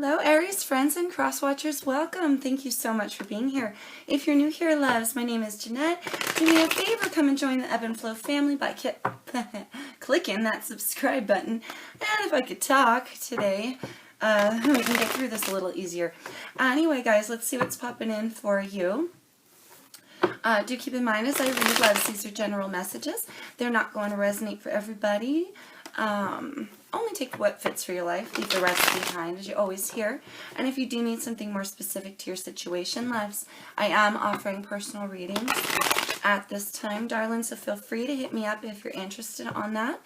Hello Aries friends and cross watchers, welcome. Thank you so much for being here. If you're new here, loves, my name is Jeanette. Do me a favor, come and join the Ebb and Flow family by clicking that subscribe button. And if I could talk today, we can get through this a little easier. Anyway guys, let's see what's popping in for you. Do keep in mind as I read, loves, these are general messages. They're not going to resonate for everybody. Only take what fits for your life. Leave the rest behind, as you always hear. And if you do need something more specific to your situation, loves, I am offering personal readings at this time, darling. So feel free to hit me up if you're interested on that.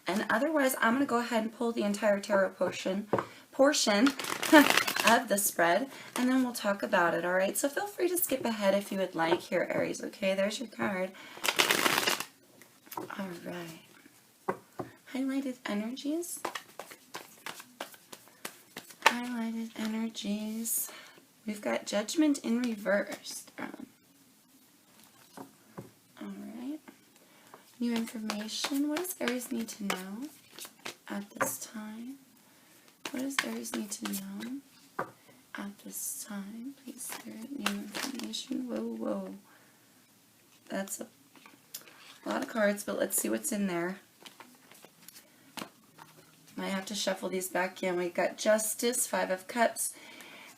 And otherwise, I'm going to go ahead and pull the entire tarot portion of the spread, and then we'll talk about it, all right? So feel free to skip ahead if you would like here, Aries, okay? There's your card. All right. Highlighted energies. Highlighted energies. We've got Judgment in reverse. Alright. New information. What does Aries need to know at this time? What does Aries need to know at this time? Please, Spirit, new information. Whoa, whoa. That's a lot of cards, but let's see what's in there. Might have to shuffle these back in. We've got Justice, Five of Cups,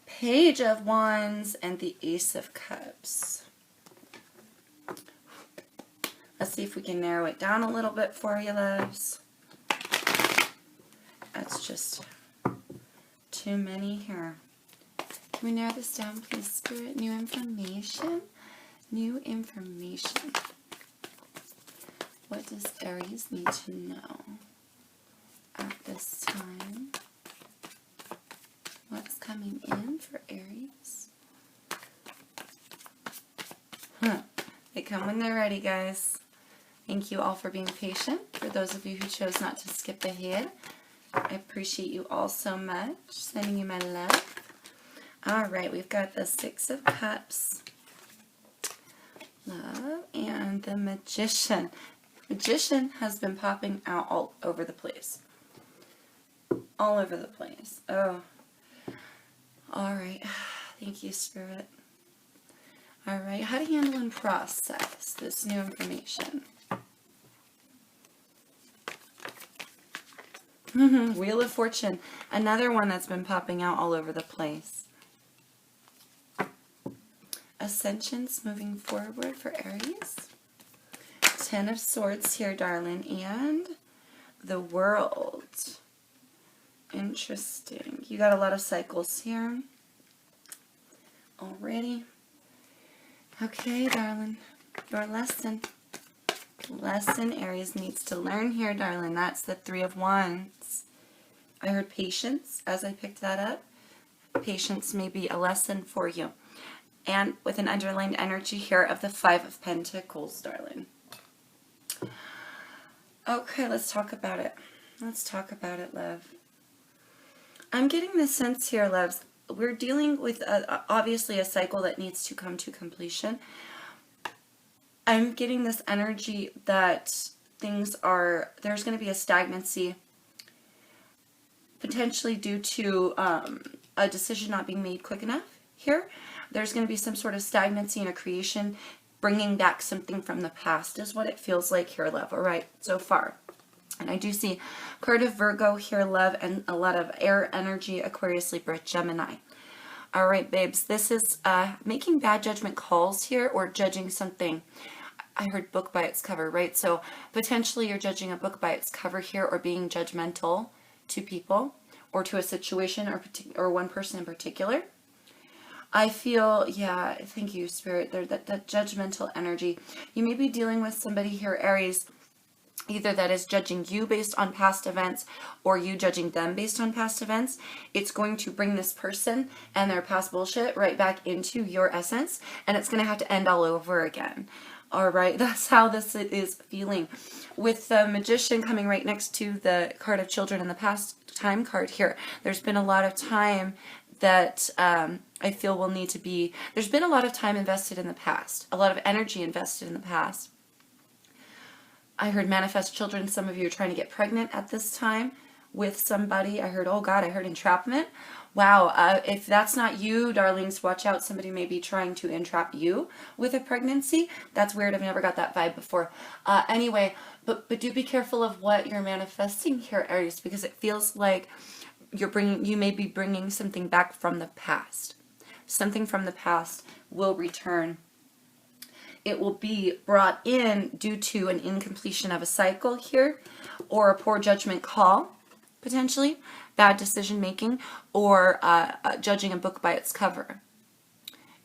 Page of Wands, and the Ace of Cups. Let's see if we can narrow it down a little bit for you, loves. That's just too many here. Can we narrow this down, please, Spirit? New information. New information. What does Aries need to know at this time? What's coming in for Aries? They come when they're ready, guys. Thank you all for being patient. For those of you who chose not to skip ahead, I appreciate you all so much. Sending you my love. All right, we've got the Six of Cups, love, and the Magician. Magician has been popping out all over the place. All over the place. Oh. All right. Thank you, Spirit. All right. How to handle and process this new information. Wheel of Fortune. Another one that's been popping out all over the place. Ascensions moving forward for Aries. Ten of Swords here, darling. And the World. Interesting. You got a lot of cycles here already. Okay, darling. Your lesson. Lesson Aries needs to learn here, darling. That's the Three of Wands. I heard patience as I picked that up. Patience may be a lesson for you. And with an underlined energy here of the Five of Pentacles, darling. Okay, let's talk about it. Let's talk about it, love. I'm getting the sense here, loves, we're dealing with obviously a cycle that needs to come to completion. I'm getting this energy that there's going to be a stagnancy, potentially due to a decision not being made quick enough here. There's going to be some sort of stagnancy in a creation, bringing back something from the past is what it feels like here, love. All right, so far. And I do see card of Virgo here, love, and a lot of air energy, Aquarius, Libra, Gemini. All right, babes, this is making bad judgment calls here or judging something. I heard book by its cover, right? So potentially you're judging a book by its cover here or being judgmental to people or to a situation or one person in particular. I feel, yeah, thank you, Spirit, there that judgmental energy. You may be dealing with somebody here, Aries, either that is judging you based on past events or you judging them based on past events. It's going to bring this person and their past bullshit right back into your essence, and it's going to have to end all over again. All right, that's how this is feeling. With the Magician coming right next to the card of Children in the past time card here, there's been a lot of time that I feel will need to be, there's been a lot of time invested in the past, a lot of energy invested in the past. I heard manifest children. Some of you are trying to get pregnant at this time with somebody. I heard, oh God, I heard entrapment. Wow, if that's not you, darlings, watch out. Somebody may be trying to entrap you with a pregnancy. That's weird. I've never got that vibe before. Anyway, but do be careful of what you're manifesting here, Aries, because it feels like you may be bringing something back from the past. Something from the past will return. It will be brought in due to an incompletion of a cycle here, or a poor judgment call, potentially bad decision making, or judging a book by its cover,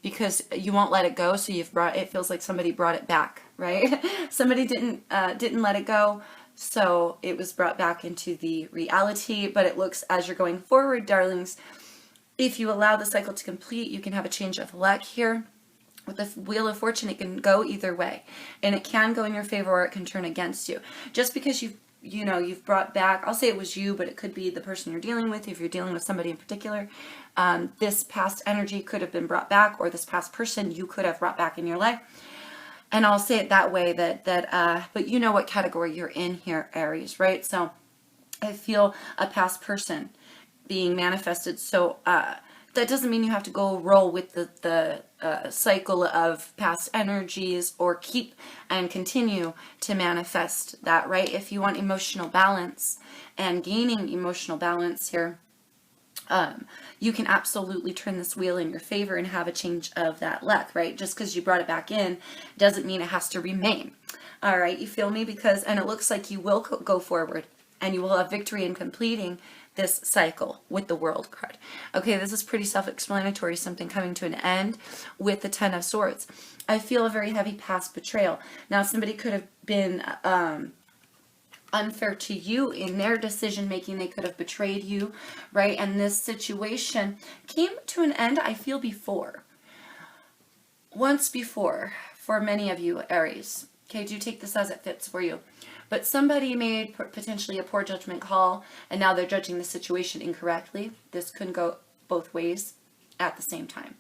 because you won't let it go. So it feels like somebody brought it back, right? Somebody didn't let it go, so it was brought back into the reality. But it looks, as you're going forward, darlings, if you allow the cycle to complete, you can have a change of luck here. With the Wheel of Fortune, it can go either way, and it can go in your favor or it can turn against you. Just because you've brought back, I'll say it was you, but it could be the person you're dealing with. If you're dealing with somebody in particular, this past energy could have been brought back, or this past person you could have brought back in your life. And I'll say it that way, but you know what category you're in here, Aries, right? So I feel a past person being manifested. So that doesn't mean you have to go roll with the cycle of past energies, or keep and continue to manifest that, right? If you want emotional balance and gaining emotional balance here, you can absolutely turn this wheel in your favor and have a change of that luck, right? Just because you brought it back in doesn't mean it has to remain. All right, you feel me? And it looks like you will go forward, and you will have victory in completing this cycle with the World card. Okay, this is pretty self-explanatory, something coming to an end with the Ten of Swords. I feel a very heavy past betrayal. Now, somebody could have been unfair to you in their decision making. They could have betrayed you, right? And this situation came to an end, I feel, once before, for many of you, Aries. Okay, do take this as it fits for you. But somebody made potentially a poor judgment call, and now they're judging the situation incorrectly. This couldn't go both ways at the same time.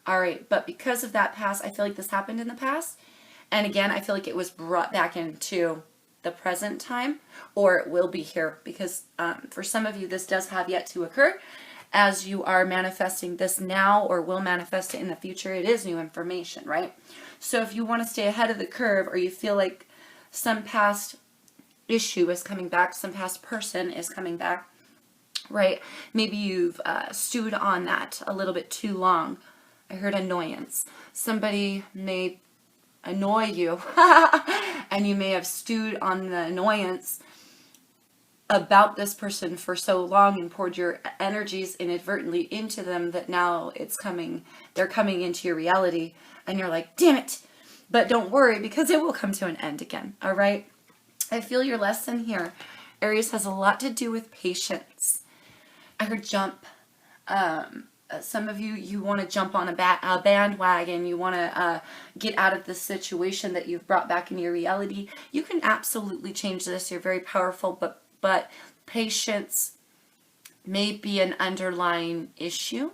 All right, but because of that past, I feel like this happened in the past. And again, I feel like it was brought back into the present time, or it will be here, because for some of you, this does have yet to occur. As you are manifesting this now, or will manifest it in the future, it is new information, right? So if you want to stay ahead of the curve, or you feel like some past issue is coming back, some past person is coming back, right? Maybe you've stewed on that a little bit too long. I heard annoyance. Somebody may annoy you, and you may have stewed on the annoyance about this person for so long and poured your energies inadvertently into them that now they're coming into your reality, and you're like, damn it. But don't worry, because it will come to an end again, all right? I feel your lesson here, Aries, has a lot to do with patience. I heard jump. Some of you want to jump on a bandwagon. You want to get out of this situation that you've brought back into your reality. You can absolutely change this. You're very powerful, but patience may be an underlying issue.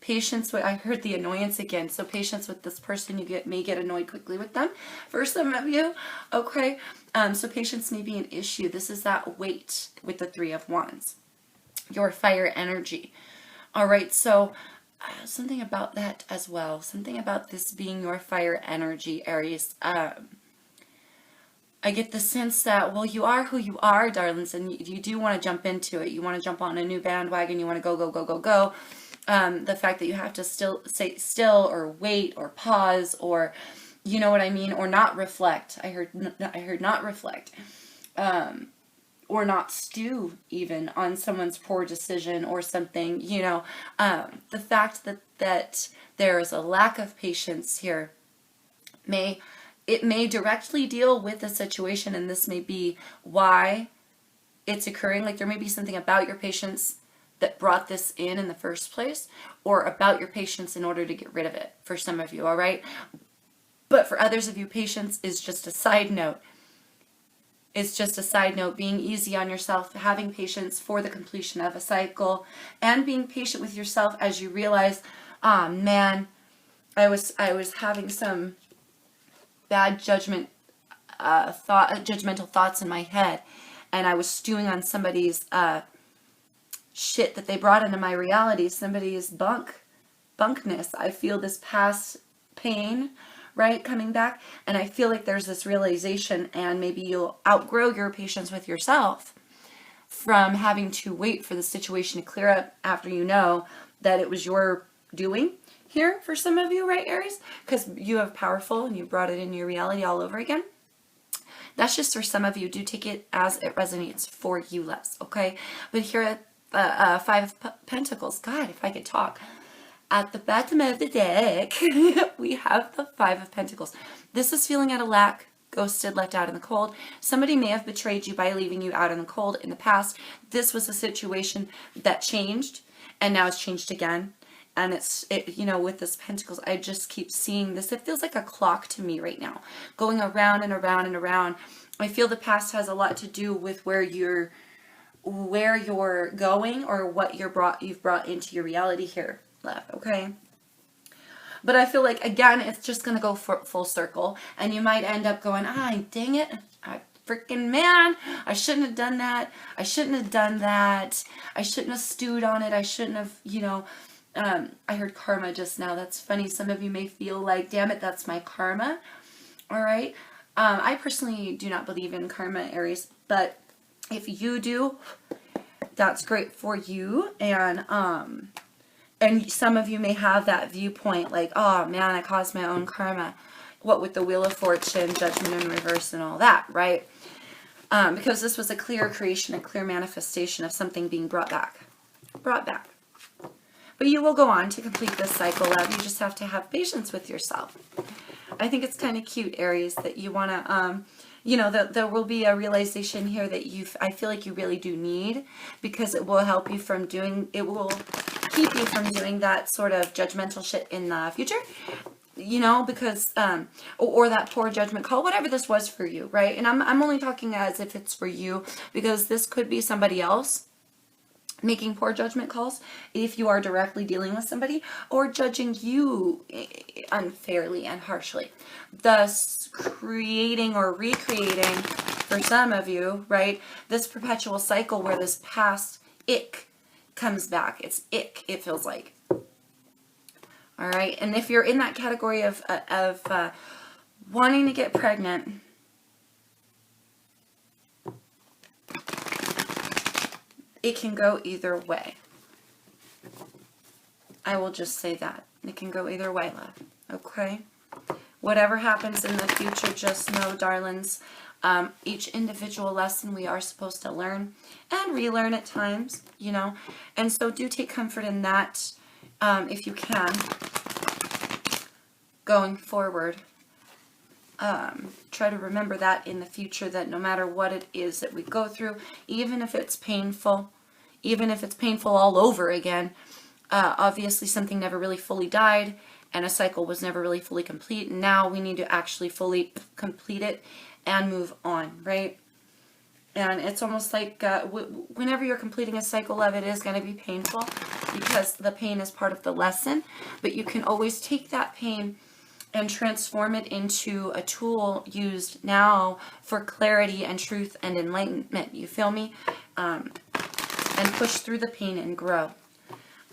Patience with, I heard the annoyance again. So patience with this person, may get annoyed quickly with them. For some of you, okay. So patience may be an issue. This is that weight with the Three of Wands, your fire energy. All right. So something about that as well. Something about this being your fire energy, Aries. I get the sense that, well, you are who you are, darlings, and you do want to jump into it. You want to jump on a new bandwagon. You want to go, go, go, go, go. The fact that you have to still stay still, or wait, or pause, or you know what I mean, or not reflect. I heard not reflect, or not stew even on someone's poor decision or something. You know, the fact that there is a lack of patience here may directly deal with the situation, and this may be why it's occurring. Like there may be something about your patience that brought this in the first place, or about your patience in order to get rid of it, for some of you, all right? But for others of you, patience is just a side note. It's just a side note, being easy on yourself, having patience for the completion of a cycle, and being patient with yourself as you realize, ah, man, I was having some bad judgmental thoughts in my head, and I was stewing on somebody's shit that they brought into my reality, somebody's bunkness. I feel this past pain, right, coming back, and I feel like there's this realization, and maybe you'll outgrow your patience with yourself from having to wait for the situation to clear up after you know that it was your doing here for some of you, right, Aries? Because you have powerful and you brought it into your reality all over again. That's just for some of you. Do take it as it resonates for you less, okay? But here at the Five of Pentacles, God, if I could talk. At the bottom of the deck, we have the Five of Pentacles. This is feeling out of lack, ghosted, left out in the cold. Somebody may have betrayed you by leaving you out in the cold in the past. This was a situation that changed, and now it's changed again. And you know, with this Pentacles, I just keep seeing this. It feels like a clock to me right now, going around and around and around. I feel the past has a lot to do with where you're going, or what you've brought into your reality here, love, okay? But I feel like, again, it's just going to go full circle, and you might end up going, dang it, freaking man, I shouldn't have done that. I shouldn't have done that. I shouldn't have stewed on it. I shouldn't have, you know, I heard karma just now. That's funny. Some of you may feel like, damn it, that's my karma. All right. I personally do not believe in karma, Aries, but if you do, that's great for you. And some of you may have that viewpoint like, oh man, I caused my own karma. What with the Wheel of Fortune, Judgment in reverse, and all that, right? Because this was a clear creation, a clear manifestation of something being brought back. But you will go on to complete this cycle, love. You just have to have patience with yourself. I think it's kind of cute, Aries, that you want to, you know, that there will be a realization here that I feel like you really do need, because it will help you from it will keep you from doing that sort of judgmental shit in the future, you know, because, or that poor judgment call, whatever this was for you, right? And I'm only talking as if it's for you, because this could be somebody else making poor judgment calls if you are directly dealing with somebody, or judging you unfairly and harshly, thus creating or recreating for some of you, right, this perpetual cycle where this past ick comes back. It's ick, it feels like. All right, and if you're in that category of wanting to get pregnant, it can go either way. I will just say that. It can go either way, love. Okay? Whatever happens in the future, just know, darlings, each individual lesson we are supposed to learn and relearn at times, you know? And so do take comfort in that, if you can, going forward. Try to remember that in the future, that no matter what it is that we go through, even if it's painful all over again, obviously something never really fully died, and a cycle was never really fully complete. And now we need to actually fully complete it and move on, right? And it's almost like whenever you're completing a cycle, love, it is going to be painful, because the pain is part of the lesson. But you can always take that pain and transform it into a tool used now for clarity and truth and enlightenment. You feel me? And push through the pain and grow.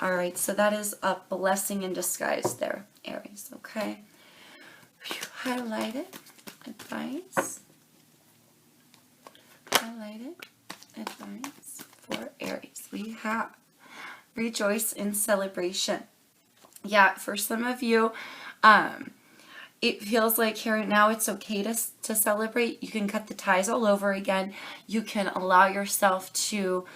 All right, so that is a blessing in disguise there, Aries, okay? Highlighted advice. Highlighted advice for Aries. We have rejoice in celebration. Yeah, for some of you, it feels like here now it's okay to celebrate. You can cut the ties all over again. You can allow yourself to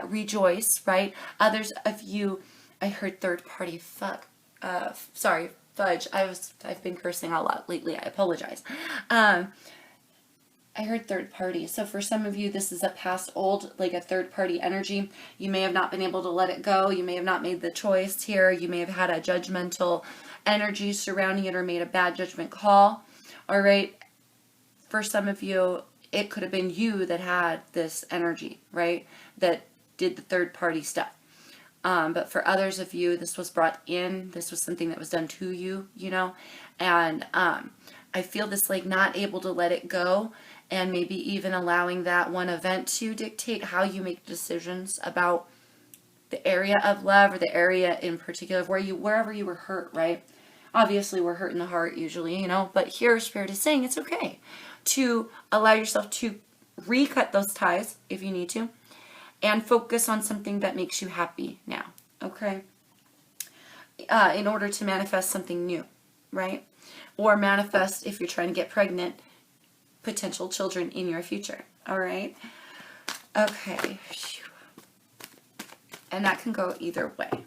rejoice, right? Others of you, I heard third party fudge. I've been cursing a lot lately. I apologize. I heard third party. So for some of you, this is a past old, like a third party energy. You may have not been able to let it go. You may have not made the choice here. You may have had a judgmental energy surrounding it, or made a bad judgment call. All right. For some of you, it could have been you that had this energy, right? That did the third party stuff. But for others of you, this was brought in. This was something that was done to you, you know? And I feel this like not able to let it go, and maybe even allowing that one event to dictate how you make decisions about the area of love, or the area in particular of wherever you were hurt, right? Obviously, we're hurt in the heart usually, you know, but here Spirit is saying it's okay to allow yourself to recut those ties if you need to, and focus on something that makes you happy now, okay? In order to manifest something new, right? Or manifest, if you're trying to get pregnant, potential children in your future, all right? Okay. And that can go either way.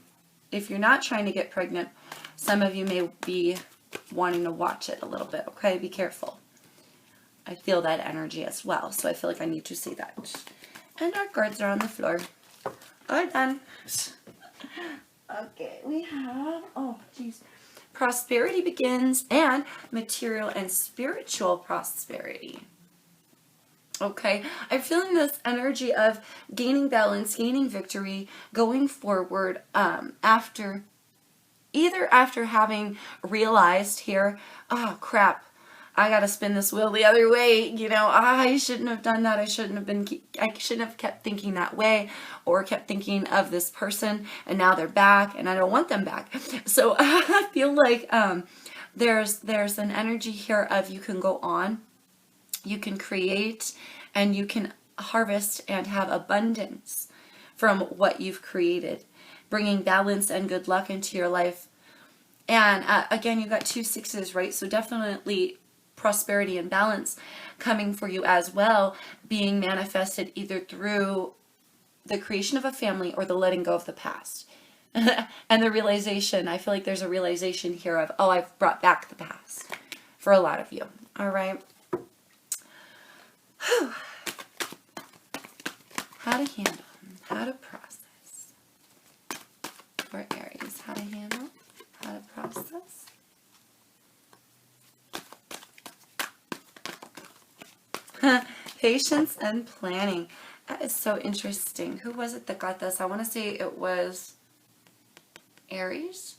If you're not trying to get pregnant, some of you may be wanting to watch it a little bit, okay? Be careful. I feel that energy as well, so I feel like I need to say that. And our cards are on the floor. All done. Okay, we have, oh, geez. Prosperity begins, and material and spiritual prosperity. Okay, I'm feeling this energy of gaining balance, gaining victory, going forward either after having realized here, oh crap, I gotta spin this wheel the other way, you know, I shouldn't have done that, I shouldn't have kept thinking that way, or kept thinking of this person, and now they're back, and I don't want them back. So I feel like there's an energy here of you can go on, you can create, and you can harvest and have abundance from what you've created, bringing balance and good luck into your life. And again, you got 2 6s, right? So definitely prosperity and balance coming for you as well, being manifested either through the creation of a family or the letting go of the past. And the realization, I feel like there's a realization here of, oh, I've brought back the past for a lot of you. All right. Whew. How to handle, how to process. For Aries, how to handle, how to process. Patience and planning. That is so interesting. Who was it that got this? I want to say it was Aries.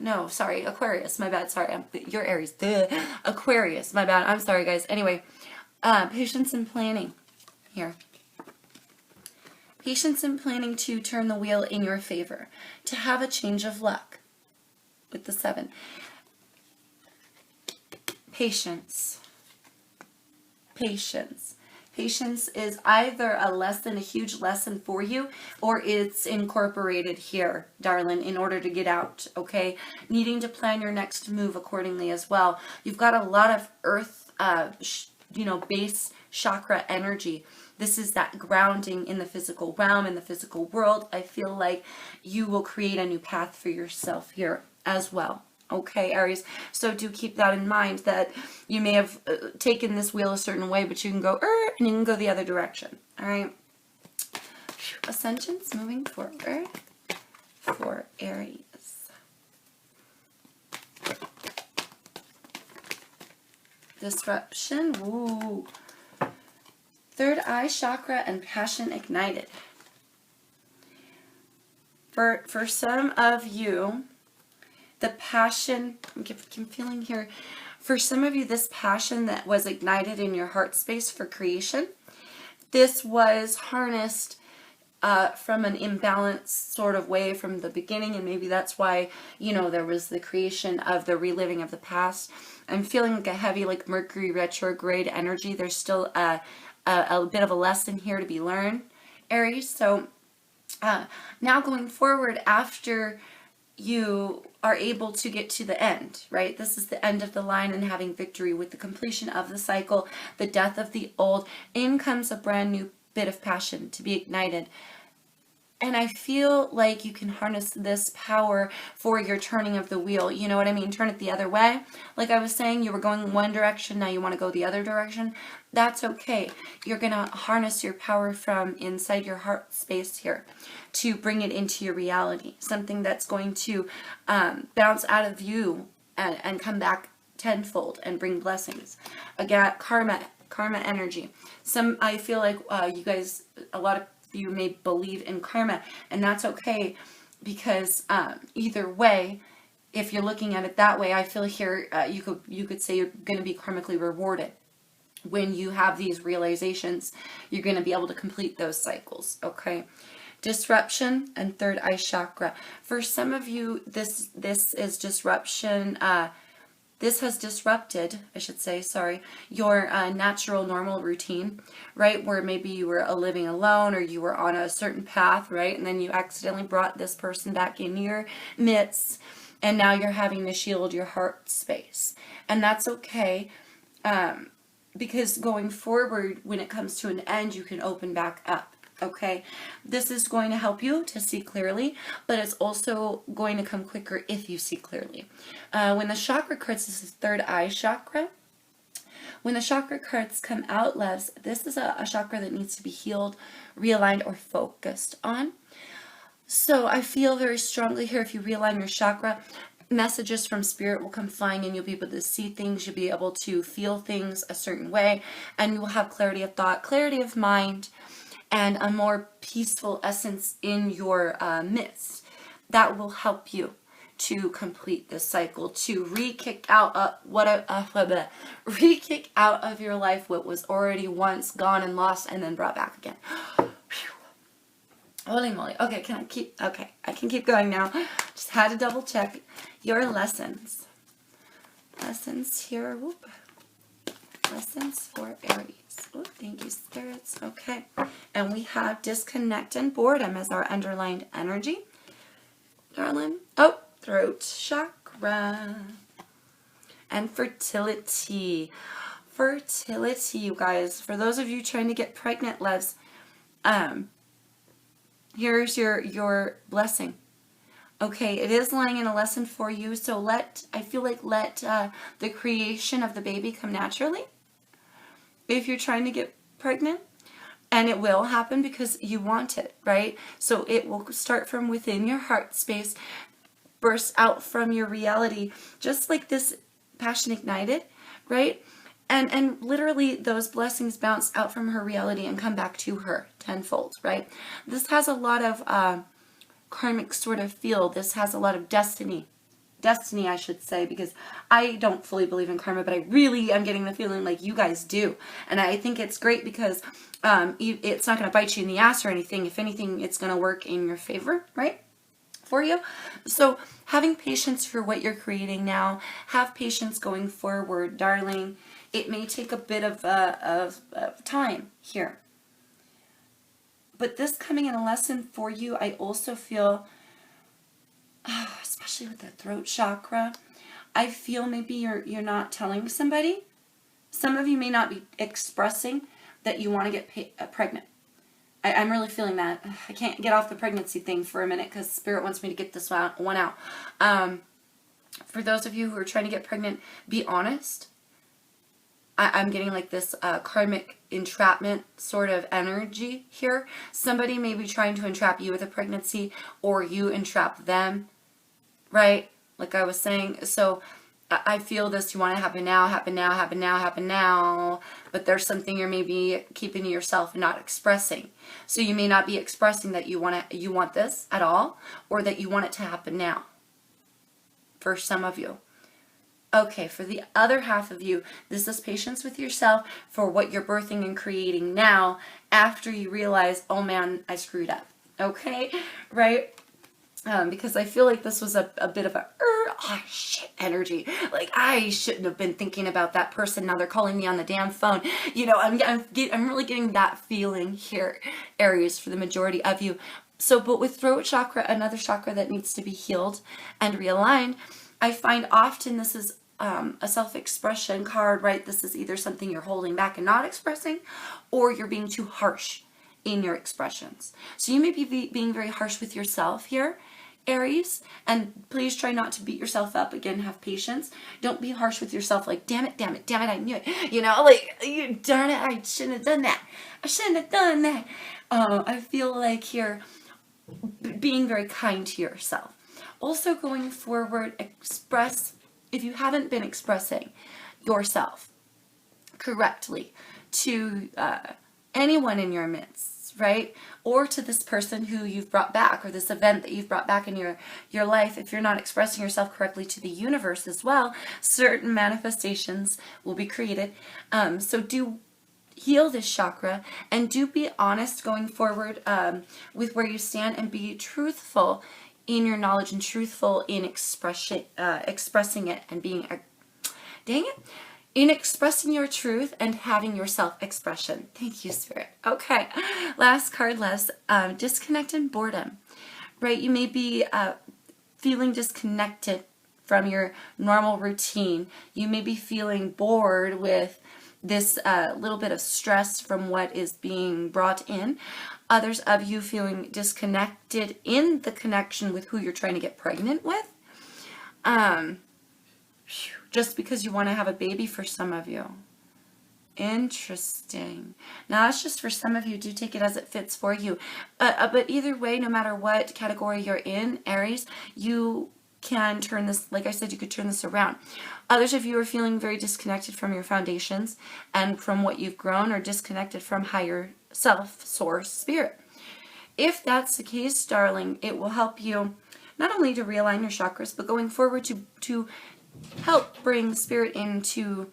No, sorry, Aquarius. My bad. Sorry, you're Aries. Duh. Aquarius. My bad. I'm sorry, guys. Anyway, patience and planning here. Patience and planning to turn the wheel in your favor, to have a change of luck with the 7. Patience. Patience. Patience is either a lesson, a huge lesson for you, or it's incorporated here, darling, in order to get out, okay? Needing to plan your next move accordingly as well. You've got a lot of earth, base chakra energy. This is that grounding in the physical realm, in the physical world. I feel like you will create a new path for yourself here as well. Okay, Aries, so do keep that in mind, that you may have taken this wheel a certain way, but you can go, and you can go the other direction. All right. Ascensions moving forward for Aries. Disruption. Ooh. Third eye chakra and passion ignited. For some of you, the passion, I'm feeling here, for some of you, this passion that was ignited in your heart space for creation, this was harnessed from an imbalanced sort of way from the beginning, and maybe that's why, there was the creation of the reliving of the past. I'm feeling like a heavy, like Mercury retrograde energy. There's still a bit of a lesson here to be learned, Aries. So now going forward, after you are able to get to the end, right? This is the end of the line and having victory with the completion of the cycle, the death of the old. In comes a brand new bit of passion to be ignited. And I feel like you can harness this power for your turning of the wheel. You know what I mean? Turn it the other way. Like I was saying, you were going one direction, now you want to go the other direction. That's okay. You're going to harness your power from inside your heart space here to bring it into your reality. Something that's going to bounce out of you and come back tenfold and bring blessings. Again, karma energy. I feel like you guys, a lot of you may believe in karma, and that's okay, because either way, if you're looking at it that way, I feel here you could say you're going to be karmically rewarded when you have these realizations, you're going to be able to complete those cycles, okay? Disruption and third eye chakra. For some of you, this is disruption. This has disrupted, I should say, sorry, your natural, normal routine, right? Where maybe you were living alone or you were on a certain path, right? And then you accidentally brought this person back in your midst, and now you're having to shield your heart space. And that's okay. Because going forward, when it comes to an end, you can open back up, okay? This is going to help you to see clearly, but it's also going to come quicker if you see clearly. When the chakra cards, this is third eye chakra. When the chakra cards come out, loves, this is a chakra that needs to be healed, realigned, or focused on. So I feel very strongly here, if you realign your chakra, messages from spirit will come flying and you'll be able to see things, you'll be able to feel things a certain way, and you will have clarity of thought, clarity of mind, and a more peaceful essence in your midst. That will help you to complete this cycle, to re-kick out re-kick out of your life what was already once gone and lost and then brought back again. Holy moly. Okay, I can keep going now. Just had to double check your lessons. Lessons here. Whoop. Lessons for Aries. Whoop, thank you, spirits. Okay. And we have disconnect and boredom as our underlined energy. Darling. Oh, throat chakra. And fertility. Fertility, you guys. For those of you trying to get pregnant, loves, here's your blessing. Okay, it is lying in a lesson for you, so let the creation of the baby come naturally. If you're trying to get pregnant, and it will happen because you want it, right? So it will start from within your heart space, burst out from your reality, just like this passion ignited, right? And literally those blessings bounce out from her reality and come back to her tenfold, right? This has a lot of karmic sort of feel. This has a lot of destiny, I should say, because I don't fully believe in karma, but I really am getting the feeling like you guys do. And I think it's great because it's not going to bite you in the ass or anything. If anything, it's going to work in your favor, right? For you. So having patience for what you're creating now, have patience going forward, darling. It may take a bit of time here. But this coming in a lesson for you, I also feel, especially with the throat chakra, I feel maybe you're not telling somebody. Some of you may not be expressing that you want to get pregnant. I'm really feeling that. I can't get off the pregnancy thing for a minute because Spirit wants me to get this one out. For those of you who are trying to get pregnant, be honest. I'm getting like this karmic entrapment sort of energy here. Somebody may be trying to entrap you with a pregnancy, or you entrap them, right? Like I was saying. So I feel this, you want to happen now, happen now, happen now, happen now. But there's something you're maybe keeping to yourself and not expressing. So you may not be expressing that you want this at all, or that you want it to happen now. For some of you. Okay, for the other half of you, this is patience with yourself for what you're birthing and creating now after you realize, oh man, I screwed up. Okay, right? Because I feel like this was a bit of a, oh shit energy. Like I shouldn't have been thinking about that person. Now they're calling me on the damn phone. You know, I'm really getting that feeling here, Aries, for the majority of you. So, but with throat chakra, another chakra that needs to be healed and realigned, I find often this is a self-expression card, right? This is either something you're holding back and not expressing, or you're being too harsh in your expressions. So you may be being very harsh with yourself here, Aries, and please try not to beat yourself up. Again, have patience. Don't be harsh with yourself like, damn it, I knew it. You know, like, you darn it, I shouldn't have done that. I shouldn't have done that. I feel like here, being very kind to yourself. Also going forward, express, if you haven't been expressing yourself correctly to anyone in your midst, right? Or to this person who you've brought back, or this event that you've brought back in your life. If you're not expressing yourself correctly to the universe as well, certain manifestations will be created. So do heal this chakra, and do be honest going forward with where you stand, and be truthful in your knowledge and truthful in expressing it, and being, dang it, in expressing your truth and having your self-expression. Thank you, Spirit. Okay, last card, Les. Disconnect and boredom, right? You may be feeling disconnected from your normal routine. You may be feeling bored with this little bit of stress from what is being brought in. Others of you feeling disconnected in the connection with who you're trying to get pregnant with. Just because you want to have a baby for some of you. Interesting. Now that's just for some of you. Do take it as it fits for you. But either way, no matter what category you're in, Aries, you can turn this, like I said, you could turn this around. Others of you are feeling very disconnected from your foundations and from what you've grown, or disconnected from higher self, source, spirit. If that's the case, darling, it will help you not only to realign your chakras, but going forward to help bring spirit into,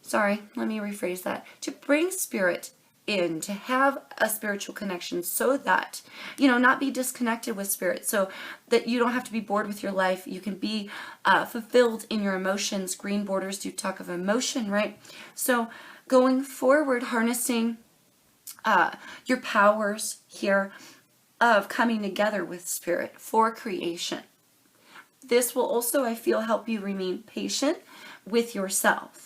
sorry, let me rephrase that, to bring spirit in, to have a spiritual connection, so that, you know, not be disconnected with spirit, so that you don't have to be bored with your life. You can be fulfilled in your emotions. Green borders do talk of emotion, right? So going forward, harnessing your powers here of coming together with spirit for creation. This will also, I feel, help you remain patient with yourself.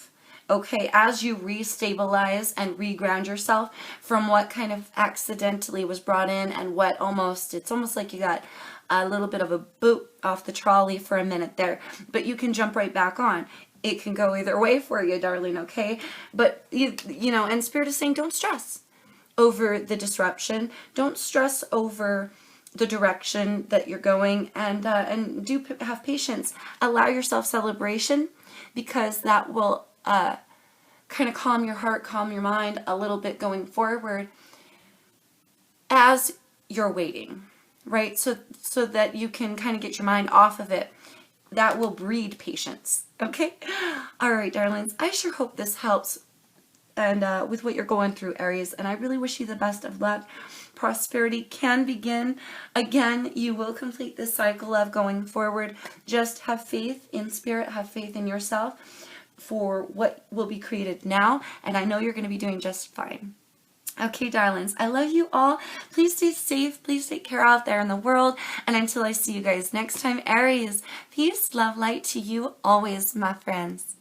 Okay, as you restabilize and reground yourself from what kind of accidentally was brought in, and what it's almost like you got a little bit of a boot off the trolley for a minute there, but you can jump right back on. It can go either way for you, darling, okay? But, you know, and Spirit is saying, don't stress over the disruption. Don't stress over the direction that you're going, and do have patience. Allow yourself celebration, because that will kind of calm your heart, calm your mind a little bit going forward as you're waiting, right? So that you can kind of get your mind off of it. That will breed patience, okay? All right, darlings, I sure hope this helps, and with what you're going through, Aries, and I really wish you the best of luck. Prosperity can begin. Again, you will complete this cycle of going forward. Just have faith in spirit, have faith in yourself for what will be created now, and I know you're going to be doing just fine. Okay, darlings, I love you all. Please stay safe. Please take care out there in the world, and until I see you guys next time, Aries, peace, love, light to you always, my friends.